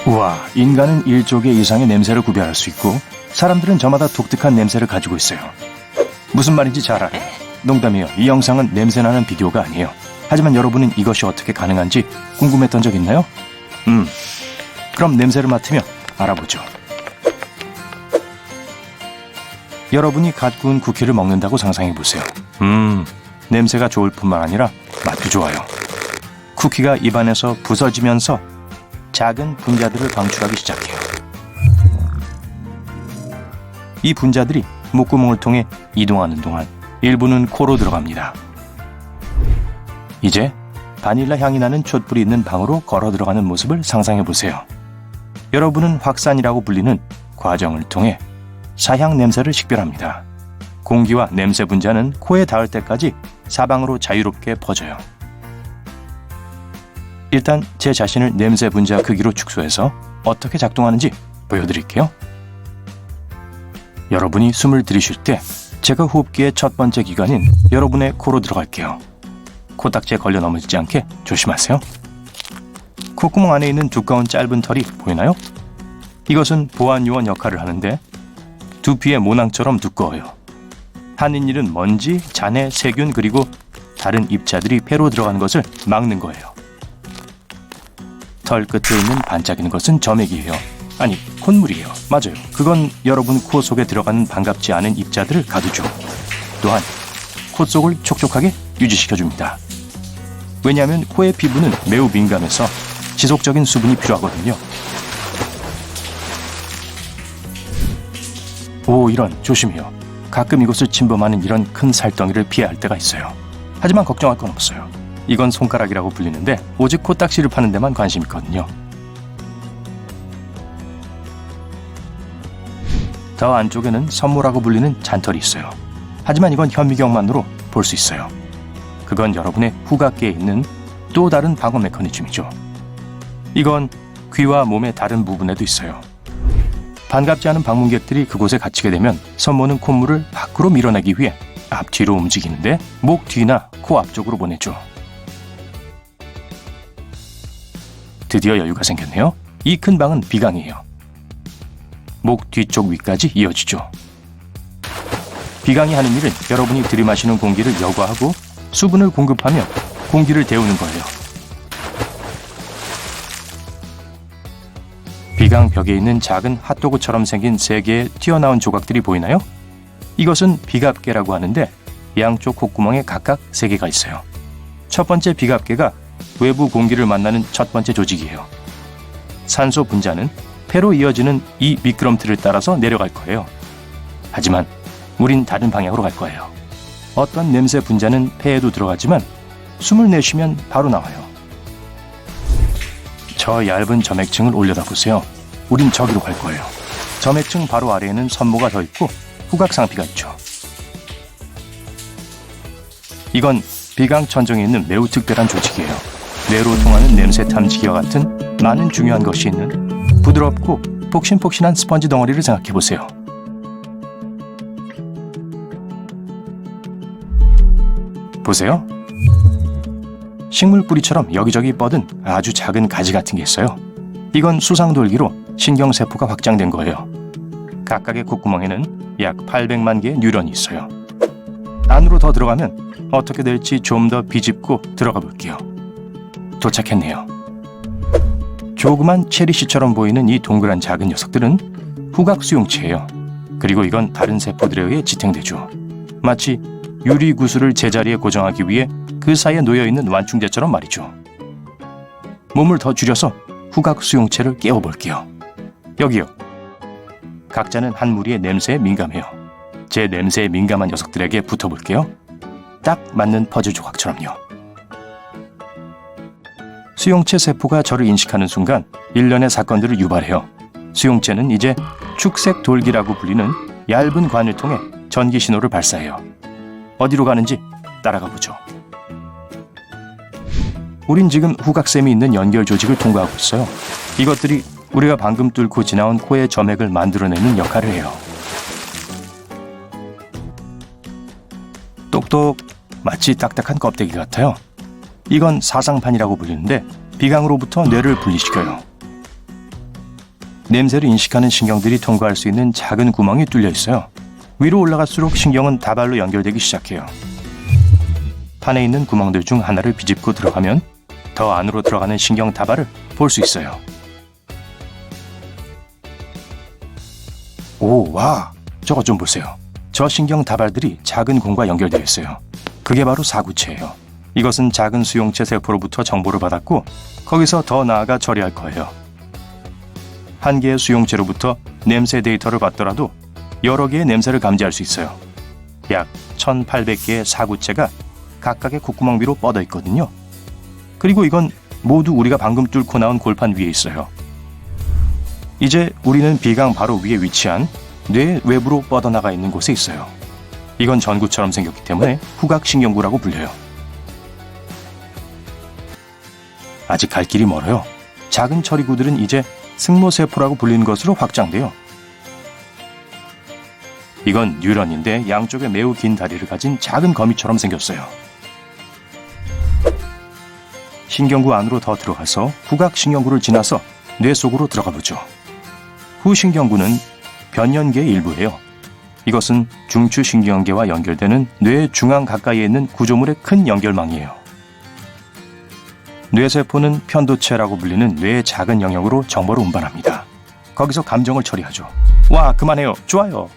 우와, 인간은 1조 개 이상의 냄새를 구별할 수 있고 사람들은 저마다 독특한 냄새를 가지고 있어요. 무슨 말인지 잘 알아요. 농담이에요. 이 영상은 냄새나는 비디오가 아니에요. 하지만 여러분은 이것이 어떻게 가능한지 궁금했던 적 있나요? 그럼 냄새를 맡으며 알아보죠. 여러분이 갓 구운 쿠키를 먹는다고 상상해보세요. 냄새가 좋을 뿐만 아니라 맛도 좋아요. 쿠키가 입안에서 부서지면서 작은 분자들을 방출하기 시작해요. 이 분자들이 목구멍을 통해 이동하는 동안 일부는 코로 들어갑니다. 이제 바닐라 향이 나는 촛불이 있는 방으로 걸어 들어가는 모습을 상상해보세요. 여러분은 확산이라고 불리는 과정을 통해 사향 냄새를 식별합니다. 공기와 냄새 분자는 코에 닿을 때까지 사방으로 자유롭게 퍼져요. 일단 제 자신을 냄새 분자 크기로 축소해서 어떻게 작동하는지 보여드릴게요. 여러분이 숨을 들이쉴 때 제가 호흡기의 첫 번째 기관인 여러분의 코로 들어갈게요. 코딱지에 걸려 넘어지지 않게 조심하세요. 콧구멍 안에 있는 두꺼운 짧은 털이 보이나요? 이것은 보안 요원 역할을 하는데 두피의 모낭처럼 두꺼워요. 하는 일은 먼지, 잔해, 세균 그리고 다른 입자들이 폐로 들어가는 것을 막는 거예요. 털 끝에 있는 반짝이는 것은 점액이에요. 아니, 콧물이에요. 맞아요. 그건 여러분 코 속에 들어가는 반갑지 않은 입자들을 가두죠. 또한 코 속을 촉촉하게 유지시켜줍니다. 왜냐하면 코의 피부는 매우 민감해서 지속적인 수분이 필요하거든요. 오, 이런, 조심해요. 가끔 이곳을 침범하는 이런 큰 살덩이를 피해야 할 때가 있어요. 하지만 걱정할 건 없어요. 이건 손가락이라고 불리는데 오직 코딱지를 파는 데만 관심 있거든요. 더 안쪽에는 섬모라고 불리는 잔털이 있어요. 하지만 이건 현미경만으로 볼 수 있어요. 그건 여러분의 후각계에 있는 또 다른 방어 메커니즘이죠. 이건 귀와 몸의 다른 부분에도 있어요. 반갑지 않은 방문객들이 그곳에 갇히게 되면 섬모는 콧물을 밖으로 밀어내기 위해 앞뒤로 움직이는데 목 뒤나 코 앞쪽으로 보내죠. 드디어 여유가 생겼네요. 이 큰 방은 비강이에요. 목 뒤쪽 위까지 이어지죠. 비강이 하는 일은 여러분이 들이마시는 공기를 여과하고 수분을 공급하며 공기를 데우는 거예요. 비강 벽에 있는 작은 핫도그처럼 생긴 3개의 튀어나온 조각들이 보이나요? 이것은 비갑계라고 하는데 양쪽 콧구멍에 각각 3개가 있어요. 첫 번째 비갑계가 외부 공기를 만나는 첫 번째 조직이에요. 산소 분자는 폐로 이어지는 이 미끄럼틀을 따라서 내려갈 거예요. 하지만 우린 다른 방향으로 갈 거예요. 어떤 냄새 분자는 폐에도 들어가지만 숨을 내쉬면 바로 나와요. 저 얇은 점액층을 올려다 보세요. 우린 저기로 갈 거예요. 점액층 바로 아래에는 섬모가 더 있고 후각상피가 있죠. 이건 비강 천정에 있는 매우 특별한 조직이에요. 뇌로 통하는 냄새 탐지기와 같은 많은 중요한 것이 있는 부드럽고 폭신폭신한 스펀지 덩어리를 생각해보세요. 보세요. 식물 뿌리처럼 여기저기 뻗은 아주 작은 가지 같은 게 있어요. 이건 수상돌기로 신경세포가 확장된 거예요. 각각의 콧구멍에는 약 800만 개의 뉴런이 있어요. 안으로 더 들어가면 어떻게 될지 좀 더 비집고 들어가 볼게요. 도착했네요. 조그만 체리씨처럼 보이는 이 동그란 작은 녀석들은 후각 수용체예요. 그리고 이건 다른 세포들에 의해 지탱되죠. 마치 유리 구슬을 제자리에 고정하기 위해 그 사이에 놓여있는 완충제처럼 말이죠. 몸을 더 줄여서 후각 수용체를 깨워볼게요. 여기요. 각자는 한 무리의 냄새에 민감해요. 제 냄새에 민감한 녀석들에게 붙어볼게요. 딱 맞는 퍼즐 조각처럼요. 수용체 세포가 저를 인식하는 순간 일련의 사건들을 유발해요. 수용체는 이제 축색 돌기라고 불리는 얇은 관을 통해 전기 신호를 발사해요. 어디로 가는지 따라가 보죠. 우린 지금 후각샘이 있는 연결 조직을 통과하고 있어요. 이것들이 우리가 방금 뚫고 지나온 코의 점액을 만들어내는 역할을 해요. 똑똑, 마치 딱딱한 껍데기 같아요. 이건 사상판이라고 불리는데 비강으로부터 뇌를 분리시켜요. 냄새를 인식하는 신경들이 통과할 수 있는 작은 구멍이 뚫려 있어요. 위로 올라갈수록 신경은 다발로 연결되기 시작해요. 판에 있는 구멍들 중 하나를 비집고 들어가면 더 안으로 들어가는 신경 다발을 볼 수 있어요. 오, 와! 저것 좀 보세요. 저 신경 다발들이 작은 공과 연결되어 있어요. 그게 바로 사구체예요. 이것은 작은 수용체 세포로부터 정보를 받았고 거기서 더 나아가 처리할 거예요. 한 개의 수용체로부터 냄새 데이터를 받더라도 여러 개의 냄새를 감지할 수 있어요. 약 1800개의 사구체가 각각의 콧구멍 위로 뻗어 있거든요. 그리고 이건 모두 우리가 방금 뚫고 나온 골판 위에 있어요. 이제 우리는 비강 바로 위에 위치한 뇌 외부로 뻗어나가 있는 곳에 있어요. 이건 전구처럼 생겼기 때문에 후각신경구라고 불려요. 아직 갈 길이 멀어요. 작은 처리구들은 이제 승모세포라고 불리는 것으로 확장돼요. 이건 뉴런인데 양쪽에 매우 긴 다리를 가진 작은 거미처럼 생겼어요. 신경구 안으로 더 들어가서 후각신경구를 지나서 뇌 속으로 들어가 보죠. 후신경구는 변연계의 일부예요. 이것은 중추신경계와 연결되는 뇌 중앙 가까이에 있는 구조물의 큰 연결망이에요. 뇌세포는 편도체라고 불리는 뇌의 작은 영역으로 정보를 운반합니다. 거기서 감정을 처리하죠. 와, 그만해요. 좋아요.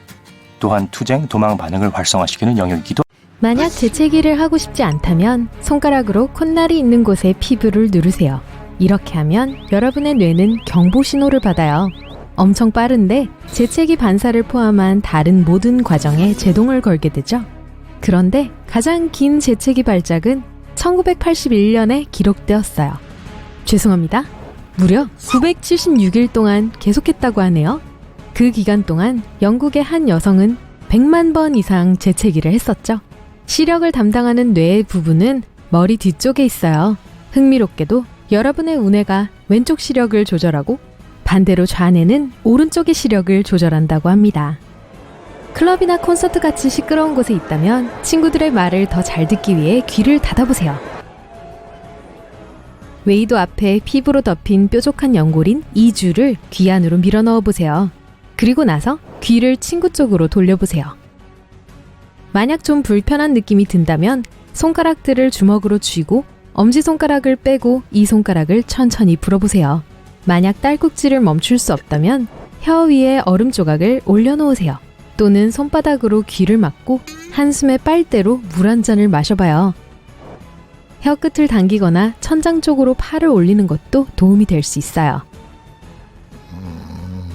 또한 투쟁, 도망 반응을 활성화시키는 영역이기도. 만약 재채기를 하고 싶지 않다면 손가락으로 콧날이 있는 곳에 피부를 누르세요. 이렇게 하면 여러분의 뇌는 경보 신호를 받아요. 엄청 빠른데 재채기 반사를 포함한 다른 모든 과정에 제동을 걸게 되죠. 그런데 가장 긴 재채기 발작은 1981년에 기록되었어요. 죄송합니다. 무려 976일 동안 계속했다고 하네요. 그 기간 동안 영국의 한 여성은 100만 번 이상 재채기를 했었죠. 시력을 담당하는 뇌의 부분은 머리 뒤쪽에 있어요. 흥미롭게도 여러분의 우뇌가 왼쪽 시력을 조절하고 반대로 좌뇌는 오른쪽의 시력을 조절한다고 합니다. 클럽이나 콘서트 같이 시끄러운 곳에 있다면 친구들의 말을 더 잘 듣기 위해 귀를 닫아보세요. 웨이도 앞에 피부로 덮인 뾰족한 연골인 이주를 귀 안으로 밀어 넣어보세요. 그리고 나서 귀를 친구 쪽으로 돌려보세요. 만약 좀 불편한 느낌이 든다면 손가락들을 주먹으로 쥐고 엄지손가락을 빼고 이 손가락을 천천히 불어보세요. 만약 딸꾹질을 멈출 수 없다면 혀 위에 얼음 조각을 올려놓으세요. 또는 손바닥으로 귀를 막고 한숨에 빨대로 물 한 잔을 마셔봐요. 혀 끝을 당기거나 천장 쪽으로 팔을 올리는 것도 도움이 될 수 있어요.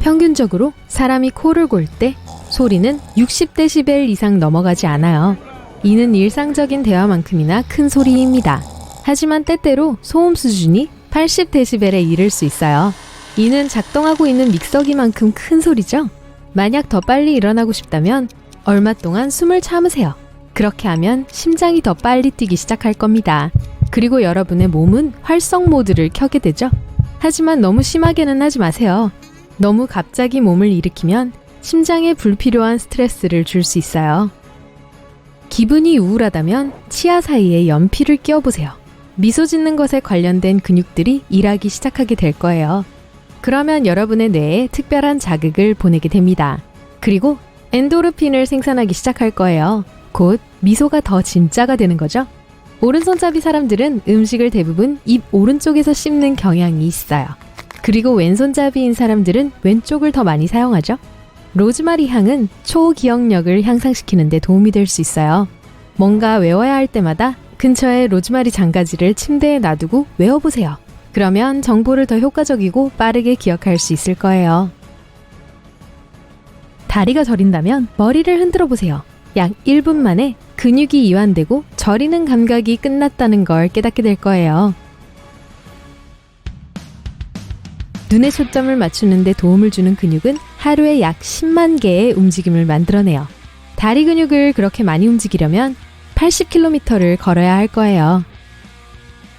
평균적으로 사람이 코를 골 때 소리는 60데시벨 이상 넘어가지 않아요. 이는 일상적인 대화만큼이나 큰 소리입니다. 하지만 때때로 소음 수준이 80데시벨에 이를 수 있어요. 이는 작동하고 있는 믹서기만큼 큰 소리죠. 만약 더 빨리 일어나고 싶다면 얼마 동안 숨을 참으세요. 그렇게 하면 심장이 더 빨리 뛰기 시작할 겁니다. 그리고 여러분의 몸은 활성 모드를 켜게 되죠. 하지만 너무 심하게는 하지 마세요. 너무 갑자기 몸을 일으키면 심장에 불필요한 스트레스를 줄 수 있어요. 기분이 우울하다면 치아 사이에 연필을 끼워보세요. 미소 짓는 것에 관련된 근육들이 일하기 시작하게 될 거예요. 그러면 여러분의 뇌에 특별한 자극을 보내게 됩니다. 그리고 엔도르핀을 생산하기 시작할 거예요. 곧 미소가 더 진짜가 되는 거죠. 오른손잡이 사람들은 음식을 대부분 입 오른쪽에서 씹는 경향이 있어요. 그리고 왼손잡이인 사람들은 왼쪽을 더 많이 사용하죠. 로즈마리 향은 초기억력을 향상시키는 데 도움이 될 수 있어요. 뭔가 외워야 할 때마다 근처에 로즈마리 장가지를 침대에 놔두고 외워보세요. 그러면 정보를 더 효과적이고 빠르게 기억할 수 있을 거예요. 다리가 저린다면 머리를 흔들어 보세요. 약 1분 만에 근육이 이완되고 저리는 감각이 끝났다는 걸 깨닫게 될 거예요. 눈에 초점을 맞추는 데 도움을 주는 근육은 하루에 약 10만 개의 움직임을 만들어내요. 다리 근육을 그렇게 많이 움직이려면 80km를 걸어야 할 거예요.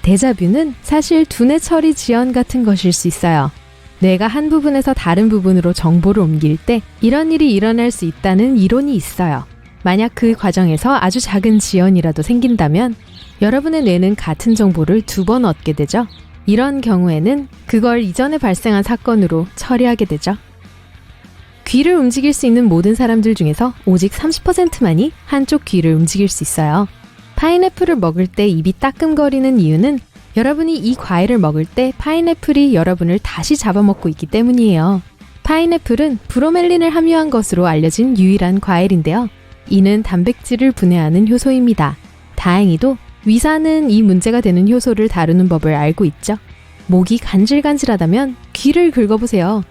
데자뷰는 사실 두뇌 처리 지연 같은 것일 수 있어요. 뇌가 한 부분에서 다른 부분으로 정보를 옮길 때 이런 일이 일어날 수 있다는 이론이 있어요. 만약 그 과정에서 아주 작은 지연이라도 생긴다면 여러분의 뇌는 같은 정보를 2번 얻게 되죠. 이런 경우에는 그걸 이전에 발생한 사건으로 처리하게 되죠. 귀를 움직일 수 있는 모든 사람들 중에서 오직 30%만이 한쪽 귀를 움직일 수 있어요. 파인애플을 먹을 때 입이 따끔거리는 이유는 여러분이 이 과일을 먹을 때 파인애플이 여러분을 다시 잡아먹고 있기 때문이에요. 파인애플은 브로멜린을 함유한 것으로 알려진 유일한 과일인데요. 이는 단백질을 분해하는 효소입니다. 다행히도 위사는 이 문제가 되는 효소를 다루는 법을 알고 있죠. 목이 간질간질하다면 귀를 긁어보세요.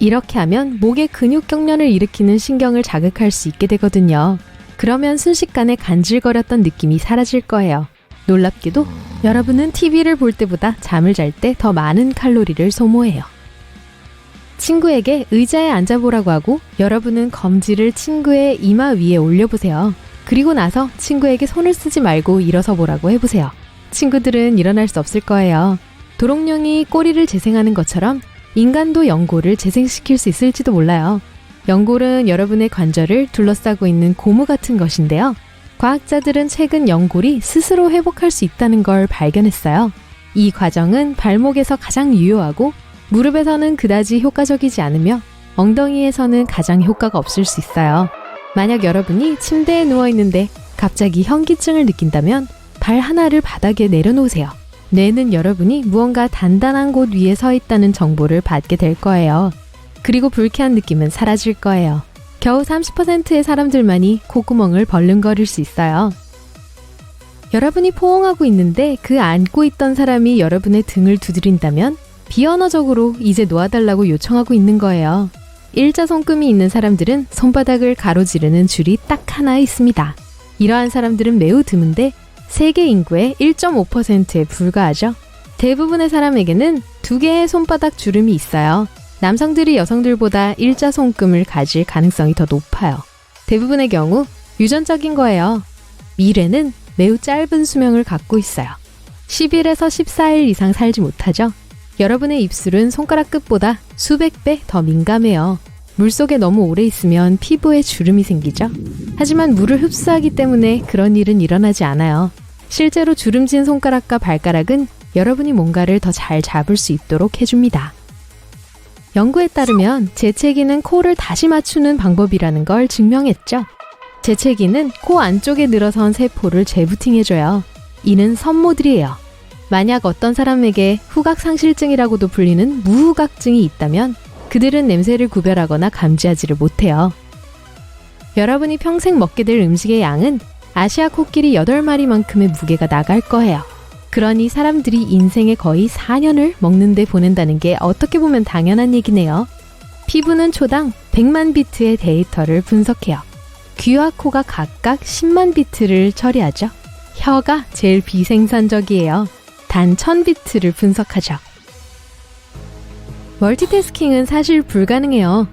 이렇게 하면 목의 근육 경련을 일으키는 신경을 자극할 수 있게 되거든요. 그러면 순식간에 간질거렸던 느낌이 사라질 거예요. 놀랍게도 여러분은 TV를 볼 때보다 잠을 잘 때 더 많은 칼로리를 소모해요. 친구에게 의자에 앉아보라고 하고 여러분은 검지를 친구의 이마 위에 올려보세요. 그리고 나서 친구에게 손을 쓰지 말고 일어서 보라고 해보세요. 친구들은 일어날 수 없을 거예요. 도롱뇽이 꼬리를 재생하는 것처럼 인간도 연골을 재생시킬 수 있을지도 몰라요. 연골은 여러분의 관절을 둘러싸고 있는 고무 같은 것인데요. 과학자들은 최근 연골이 스스로 회복할 수 있다는 걸 발견했어요. 이 과정은 발목에서 가장 유효하고 무릎에서는 그다지 효과적이지 않으며 엉덩이에서는 가장 효과가 없을 수 있어요. 만약 여러분이 침대에 누워있는데 갑자기 현기증을 느낀다면 발 하나를 바닥에 내려놓으세요. 뇌는 여러분이 무언가 단단한 곳 위에 서 있다는 정보를 받게 될 거예요. 그리고 불쾌한 느낌은 사라질 거예요. 겨우 30%의 사람들만이 콧구멍을 벌렁거릴 수 있어요. 여러분이 포옹하고 있는데 그 안고 있던 사람이 여러분의 등을 두드린다면 비언어적으로 이제 놓아달라고 요청하고 있는 거예요. 일자 손금이 있는 사람들은 손바닥을 가로지르는 줄이 딱 하나 있습니다. 이러한 사람들은 매우 드문데 세계 인구의 1.5%에 불과하죠. 대부분의 사람에게는 2개의 손바닥 주름이 있어요. 남성들이 여성들보다 일자 손금을 가질 가능성이 더 높아요. 대부분의 경우 유전적인 거예요. 미래는 매우 짧은 수명을 갖고 있어요. 10일에서 14일 이상 살지 못하죠. 여러분의 입술은 손가락 끝보다 수백 배 더 민감해요. 물속에 너무 오래 있으면 피부에 주름이 생기죠. 하지만 물을 흡수하기 때문에 그런 일은 일어나지 않아요. 실제로 주름진 손가락과 발가락은 여러분이 뭔가를 더 잘 잡을 수 있도록 해줍니다. 연구에 따르면 재채기는 코를 다시 맞추는 방법이라는 걸 증명했죠. 재채기는 코 안쪽에 늘어선 세포를 재부팅해줘요. 이는 섬모들이에요. 만약 어떤 사람에게 후각상실증이라고도 불리는 무후각증이 있다면 그들은 냄새를 구별하거나 감지하지를 못해요. 여러분이 평생 먹게 될 음식의 양은 아시아 코끼리 8마리만큼의 무게가 나갈 거예요. 그러니 사람들이 인생의 거의 4년을 먹는데 보낸다는 게 어떻게 보면 당연한 얘기네요. 피부는 초당 100만 비트의 데이터를 분석해요. 귀와 코가 각각 10만 비트를 처리하죠. 혀가 제일 비생산적이에요. 단 1000비트를 분석하죠. 멀티태스킹은 사실 불가능해요.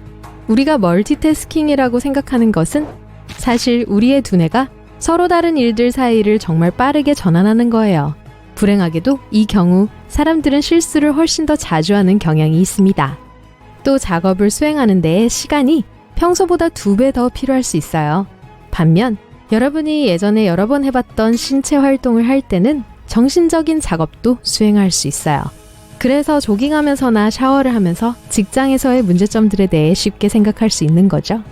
우리가 멀티태스킹이라고 생각하는 것은 사실 우리의 두뇌가 서로 다른 일들 사이를 정말 빠르게 전환하는 거예요. 불행하게도 이 경우 사람들은 실수를 훨씬 더 자주 하는 경향이 있습니다. 또 작업을 수행하는 데에 시간이 평소보다 2배 더 필요할 수 있어요. 반면 여러분이 예전에 여러 번 해봤던 신체 활동을 할 때는 정신적인 작업도 수행할 수 있어요. 그래서 조깅하면서나 샤워를 하면서 직장에서의 문제점들에 대해 쉽게 생각할 수 있는 거죠.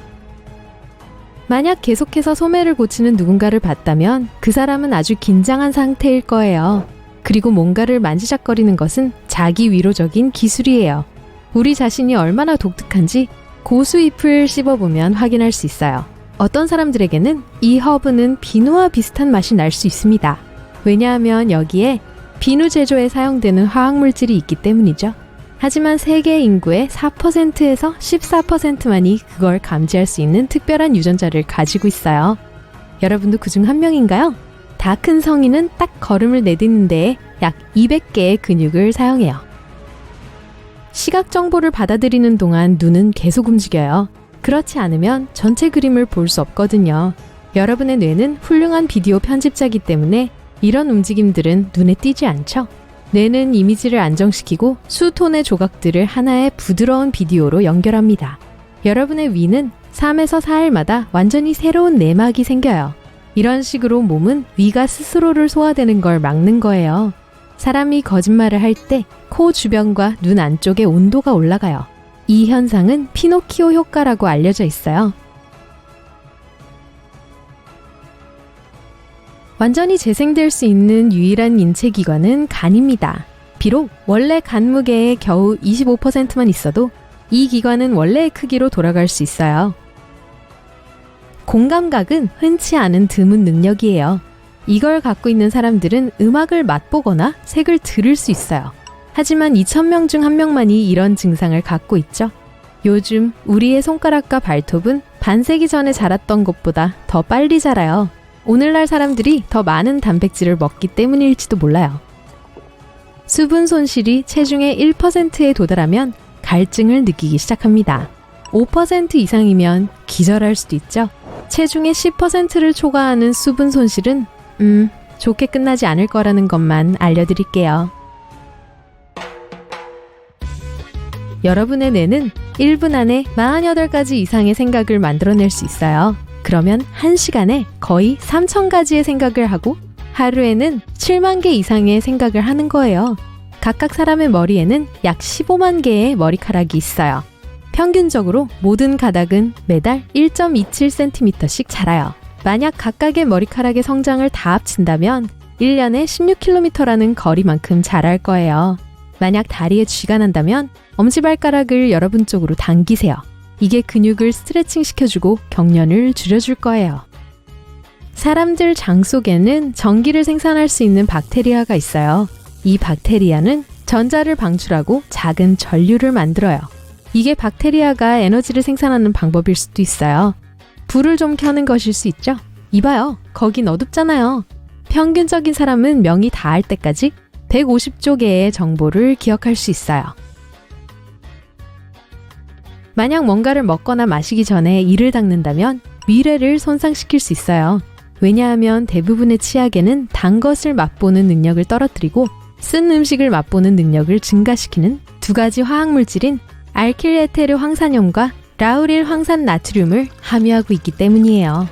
만약 계속해서 소매를 고치는 누군가를 봤다면 그 사람은 아주 긴장한 상태일 거예요. 그리고 뭔가를 만지작거리는 것은 자기 위로적인 기술이에요. 우리 자신이 얼마나 독특한지 고수잎을 씹어보면 확인할 수 있어요. 어떤 사람들에게는 이 허브는 비누와 비슷한 맛이 날 수 있습니다. 왜냐하면 여기에 비누 제조에 사용되는 화학물질이 있기 때문이죠. 하지만 세계 인구의 4%에서 14%만이 그걸 감지할 수 있는 특별한 유전자를 가지고 있어요. 여러분도 그중 한 명인가요? 다 큰 성인은 딱 걸음을 내딛는 데에 약 200개의 근육을 사용해요. 시각 정보를 받아들이는 동안 눈은 계속 움직여요. 그렇지 않으면 전체 그림을 볼 수 없거든요. 여러분의 뇌는 훌륭한 비디오 편집자이기 때문에 이런 움직임들은 눈에 띄지 않죠. 뇌는 이미지를 안정시키고 수톤의 조각들을 하나의 부드러운 비디오로 연결합니다. 여러분의 위는 3에서 4일마다 완전히 새로운 내막이 생겨요. 이런 식으로 몸은 위가 스스로를 소화되는 걸 막는 거예요. 사람이 거짓말을 할 때 코 주변과 눈 안쪽의 온도가 올라가요. 이 현상은 피노키오 효과라고 알려져 있어요. 완전히 재생될 수 있는 유일한 인체 기관은 간입니다. 비록 원래 간 무게의 겨우 25%만 있어도 이 기관은 원래의 크기로 돌아갈 수 있어요. 공감각은 흔치 않은 드문 능력이에요. 이걸 갖고 있는 사람들은 음악을 맛보거나 색을 들을 수 있어요. 하지만 2,000명 중 1명만이 이런 증상을 갖고 있죠. 요즘 우리의 손가락과 발톱은 반세기 전에 자랐던 것보다 더 빨리 자라요. 오늘날 사람들이 더 많은 단백질을 먹기 때문일지도 몰라요. 수분 손실이 체중의 1%에 도달하면 갈증을 느끼기 시작합니다. 5% 이상이면 기절할 수도 있죠. 체중의 10%를 초과하는 수분 손실은 좋게 끝나지 않을 거라는 것만 알려드릴게요. 여러분의 뇌는 1분 안에 48가지 이상의 생각을 만들어낼 수 있어요. 그러면 1시간에 거의 3,000가지의 생각을 하고 하루에는 7만 개 이상의 생각을 하는 거예요. 각각 사람의 머리에는 약 15만 개의 머리카락이 있어요. 평균적으로 모든 가닥은 매달 1.27cm씩 자라요. 만약 각각의 머리카락의 성장을 다 합친다면 1년에 16km라는 거리만큼 자랄 거예요. 만약 다리에 쥐가 난다면 엄지발가락을 여러분 쪽으로 당기세요. 이게 근육을 스트레칭 시켜주고 경련을 줄여줄 거예요. 사람들 장 속에는 전기를 생산할 수 있는 박테리아가 있어요. 이 박테리아는 전자를 방출하고 작은 전류를 만들어요. 이게 박테리아가 에너지를 생산하는 방법일 수도 있어요. 불을 좀 켜는 것일 수 있죠? 이봐요. 거긴 어둡잖아요. 평균적인 사람은 명이 닿을 때까지 150조 개의 정보를 기억할 수 있어요. 만약 뭔가를 먹거나 마시기 전에 이를 닦는다면 위례를 손상시킬 수 있어요. 왜냐하면 대부분의 치약에는 단 것을 맛보는 능력을 떨어뜨리고 쓴 음식을 맛보는 능력을 증가시키는 두 가지 화학물질인 알킬에테르 황산염과 라우릴 황산 나트륨을 함유하고 있기 때문이에요.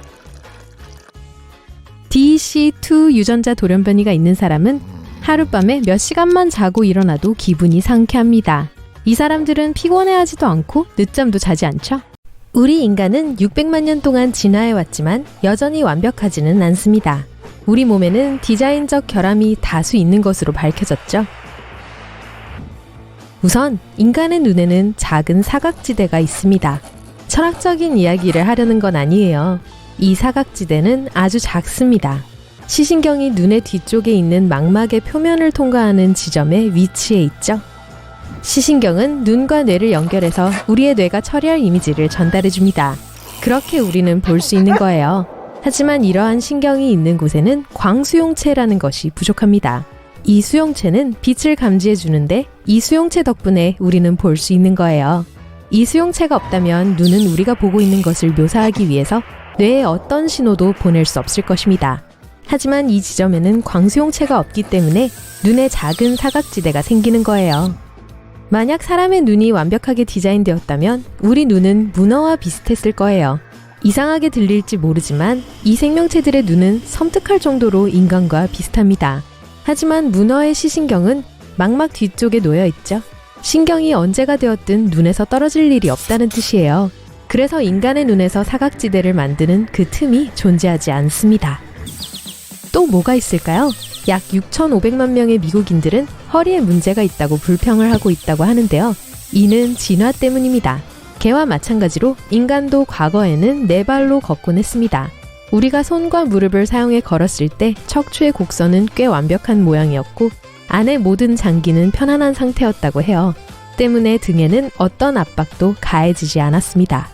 DEC2 유전자 돌연변이가 있는 사람은 하룻밤에 몇 시간만 자고 일어나도 기분이 상쾌합니다. 이 사람들은 피곤해하지도 않고 늦잠도 자지 않죠. 우리 인간은 600만 년 동안 진화해왔지만 여전히 완벽하지는 않습니다. 우리 몸에는 디자인적 결함이 다수 있는 것으로 밝혀졌죠. 우선 인간의 눈에는 작은 사각지대가 있습니다. 철학적인 이야기를 하려는 건 아니에요. 이 사각지대는 아주 작습니다. 시신경이 눈의 뒤쪽에 있는 망막의 표면을 통과하는 지점에 위치해 있죠. 시신경은 눈과 뇌를 연결해서 우리의 뇌가 처리할 이미지를 전달해줍니다. 그렇게 우리는 볼 수 있는 거예요. 하지만 이러한 신경이 있는 곳에는 광수용체라는 것이 부족합니다. 이 수용체는 빛을 감지해주는데 이 수용체 덕분에 우리는 볼 수 있는 거예요. 이 수용체가 없다면 눈은 우리가 보고 있는 것을 묘사하기 위해서 뇌에 어떤 신호도 보낼 수 없을 것입니다. 하지만 이 지점에는 광수용체가 없기 때문에 눈에 작은 사각지대가 생기는 거예요. 만약 사람의 눈이 완벽하게 디자인되었다면 우리 눈은 문어와 비슷했을 거예요. 이상하게 들릴지 모르지만 이 생명체들의 눈은 섬뜩할 정도로 인간과 비슷합니다. 하지만 문어의 시신경은 망막 뒤쪽에 놓여 있죠. 신경이 언제가 되었든 눈에서 떨어질 일이 없다는 뜻이에요. 그래서 인간의 눈에서 사각지대를 만드는 그 틈이 존재하지 않습니다. 또 뭐가 있을까요? 약 6,500만 명의 미국인들은 허리에 문제가 있다고 불평을 하고 있다고 하는데요. 이는 진화 때문입니다. 개와 마찬가지로 인간도 과거에는 네 발로 걷곤 했습니다. 우리가 손과 무릎을 사용해 걸었을 때 척추의 곡선은 꽤 완벽한 모양이었고 안의 모든 장기는 편안한 상태였다고 해요. 때문에 등에는 어떤 압박도 가해지지 않았습니다.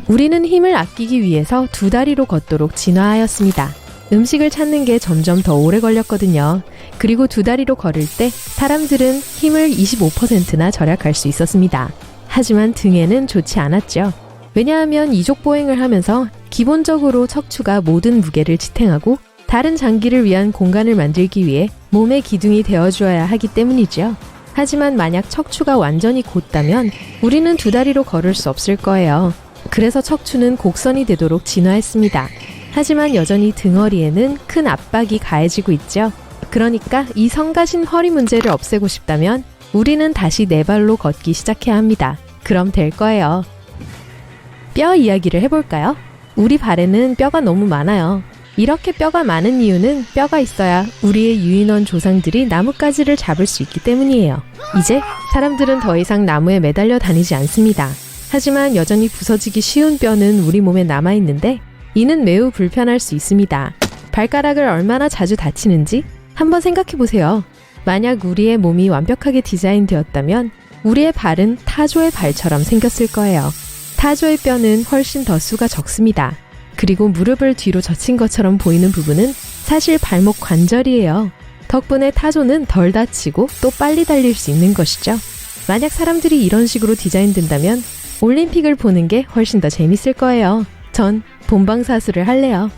우리는 힘을 아끼기 위해서 두 다리로 걷도록 진화하였습니다. 음식을 찾는 게 점점 더 오래 걸렸거든요. 그리고 두 다리로 걸을 때 사람들은 힘을 25%나 절약할 수 있었습니다. 하지만 등에는 좋지 않았죠. 왜냐하면 이족 보행을 하면서 기본적으로 척추가 모든 무게를 지탱하고 다른 장기를 위한 공간을 만들기 위해 몸의 기둥이 되어주어야 하기 때문이죠. 하지만 만약 척추가 완전히 곧다면 우리는 두 다리로 걸을 수 없을 거예요. 그래서 척추는 곡선이 되도록 진화했습니다. 하지만 여전히 등허리에는 큰 압박이 가해지고 있죠. 그러니까 이 성가신 허리 문제를 없애고 싶다면 우리는 다시 네 발로 걷기 시작해야 합니다. 그럼 될 거예요. 뼈 이야기를 해볼까요? 우리 발에는 뼈가 너무 많아요. 이렇게 뼈가 많은 이유는 뼈가 있어야 우리의 유인원 조상들이 나뭇가지를 잡을 수 있기 때문이에요. 이제 사람들은 더 이상 나무에 매달려 다니지 않습니다. 하지만 여전히 부서지기 쉬운 뼈는 우리 몸에 남아있는데 이는 매우 불편할 수 있습니다. 발가락을 얼마나 자주 다치는지 한번 생각해보세요. 만약 우리의 몸이 완벽하게 디자인되었다면 우리의 발은 타조의 발처럼 생겼을 거예요. 타조의 뼈는 훨씬 더 수가 적습니다. 그리고 무릎을 뒤로 젖힌 것처럼 보이는 부분은 사실 발목 관절이에요. 덕분에 타조는 덜 다치고 또 빨리 달릴 수 있는 것이죠. 만약 사람들이 이런 식으로 디자인된다면 올림픽을 보는 게 훨씬 더 재밌을 거예요. 전 본방사수를 할래요.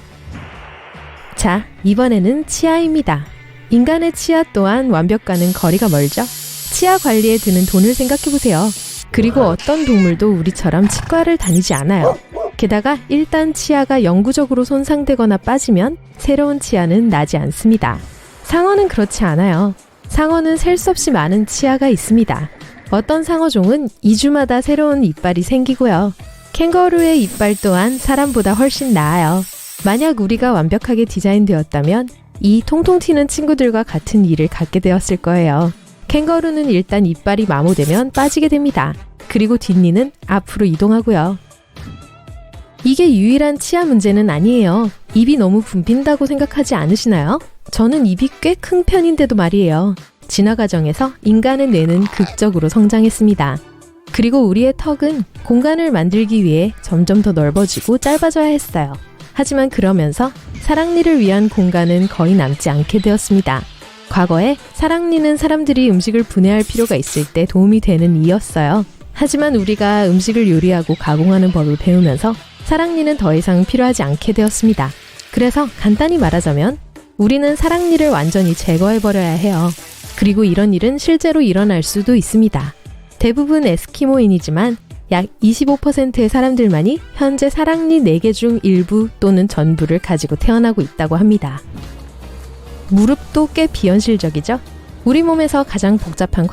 자, 이번에는 치아입니다. 인간의 치아 또한 완벽과는 거리가 멀죠. 치아 관리에 드는 돈을 생각해보세요. 그리고 어떤 동물도 우리처럼 치과를 다니지 않아요. 게다가 일단 치아가 영구적으로 손상되거나 빠지면 새로운 치아는 나지 않습니다. 상어는 그렇지 않아요. 상어는 셀 수 없이 많은 치아가 있습니다. 어떤 상어종은 2주마다 새로운 이빨이 생기고요. 캥거루의 이빨 또한 사람보다 훨씬 나아요. 만약 우리가 완벽하게 디자인되었다면 이 통통 튀는 친구들과 같은 일을 갖게 되었을 거예요. 캥거루는 일단 이빨이 마모되면 빠지게 됩니다. 그리고 뒷니는 앞으로 이동하고요. 이게 유일한 치아 문제는 아니에요. 입이 너무 붐빈다고 생각하지 않으시나요? 저는 입이 꽤 큰 편인데도 말이에요. 진화 과정에서 인간의 뇌는 극적으로 성장했습니다. 그리고 우리의 턱은 공간을 만들기 위해 점점 더 넓어지고 짧아져야 했어요. 하지만 그러면서 사랑니를 위한 공간은 거의 남지 않게 되었습니다. 과거에 사랑니는 사람들이 음식을 분해할 필요가 있을 때 도움이 되는 이였어요. 하지만 우리가 음식을 요리하고 가공하는 법을 배우면서 사랑니는 더 이상 필요하지 않게 되었습니다. 그래서 간단히 말하자면 우리는 사랑니를 완전히 제거해버려야 해요. 그리고 이런 일은 실제로 일어날 수도 있습니다. 대부분 에스키모인이지만 약 25%의 사람들만이 현재 사랑니 4개 중 일부 또는 전부를 가지고 태어나고 있다고 합니다. 무릎도 꽤 비현실적이죠? 우리 몸에서 가장 복잡한